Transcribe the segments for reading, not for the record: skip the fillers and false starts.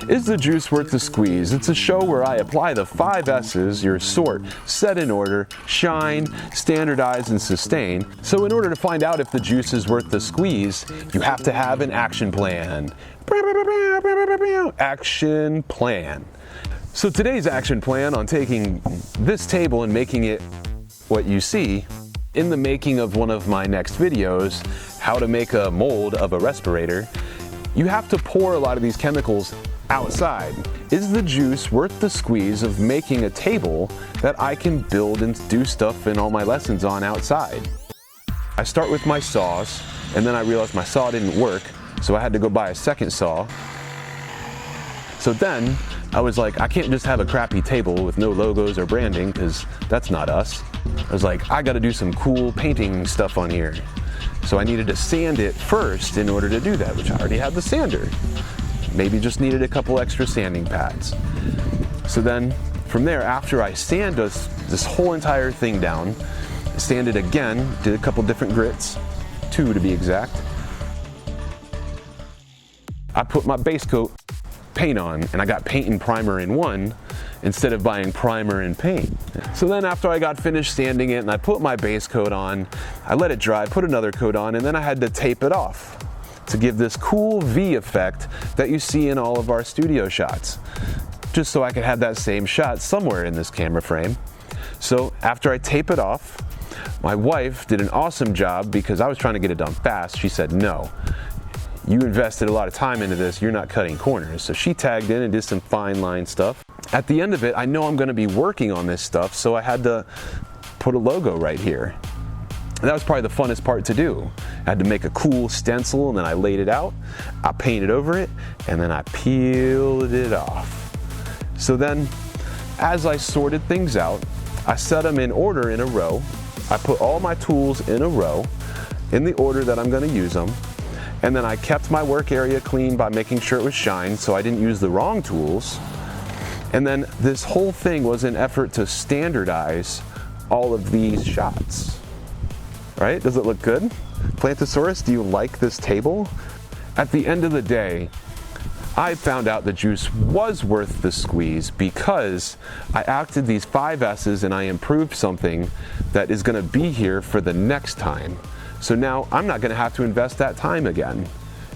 Is the juice worth the squeeze? It's a show where I apply the 5 S's, your sort, set in order, shine, standardize, and sustain. So in order to find out if the juice is worth the squeeze, you have to have an action plan. Action plan. So today's action plan on taking this table and making it what you see in the making of one of my next videos, how to make a mold of a respirator, you have to pour a lot of these chemicals outside. Is the juice worth the squeeze of making a table that I can build and do stuff in all my lessons on outside? I start with my saws, and then I realized my saw didn't work, so I had to go buy a second saw. So then I was like, I can't just have a crappy table with no logos or branding, because that's not us. I was like, I gotta do some cool painting stuff on here. So I needed to sand it first in order to do that, which I already had the sander. Maybe just needed a couple extra sanding pads. So then from there, after I sand this whole entire thing down, sanded again, did a couple different grits, 2 to be exact. I put my base coat paint on, and I got paint and primer in one instead of buying primer and paint. So then after I got finished sanding it and I put my base coat on, I let it dry, put another coat on, and then I had to tape it off to give this cool V effect that you see in all of our studio shots, just so I could have that same shot somewhere in this camera frame. So after I tape it off, my wife did an awesome job because I was trying to get it done fast. She said, no, you invested a lot of time into this, you're not cutting corners. So she tagged in and did some fine line stuff. At the end of it, I know I'm gonna be working on this stuff, so I had to put a logo right here. And that was probably the funnest part to do. I had to make a cool stencil, and then I laid it out, I painted over it, and then I peeled it off. So then, as I sorted things out, I set them in order in a row. I put all my tools in a row, in the order that I'm gonna use them. And then I kept my work area clean by making sure it was shined, so I didn't use the wrong tools. And then this whole thing was an effort to standardize all of these shots. Right? Does it look good? Plantosaurus, do you like this table? At the end of the day, I found out the juice was worth the squeeze because I acted these 5 S's and I improved something that is gonna be here for the next time. So now I'm not gonna have to invest that time again.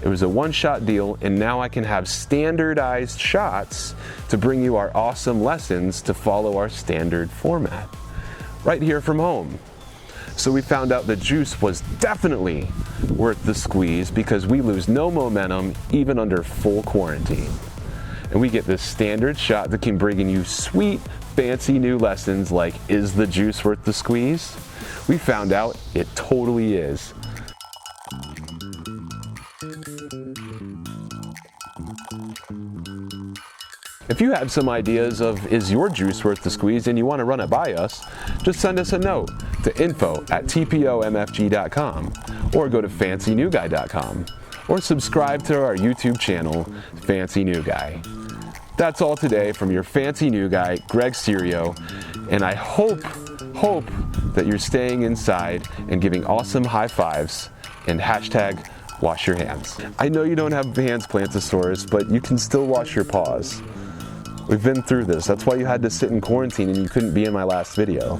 It was a one-shot deal, and now I can have standardized shots to bring you our awesome lessons to follow our standard format, right here from home. So we found out the juice was definitely worth the squeeze because we lose no momentum even under full quarantine. And we get this standard shot that can bring you sweet, fancy new lessons like, is the juice worth the squeeze? We found out it totally is. If you have some ideas of is your juice worth the squeeze and you want to run it by us, just send us a note to info@tpomfg.com or go to fancynewguy.com or subscribe to our YouTube channel, Fancy New Guy. That's all today from your Fancy New Guy, Greg Serio, and I hope that you're staying inside and giving awesome high fives and hashtag wash your hands. I know you don't have hands, Plantosaurus, but you can still wash your paws. We've been through this. That's why you had to sit in quarantine and you couldn't be in my last video.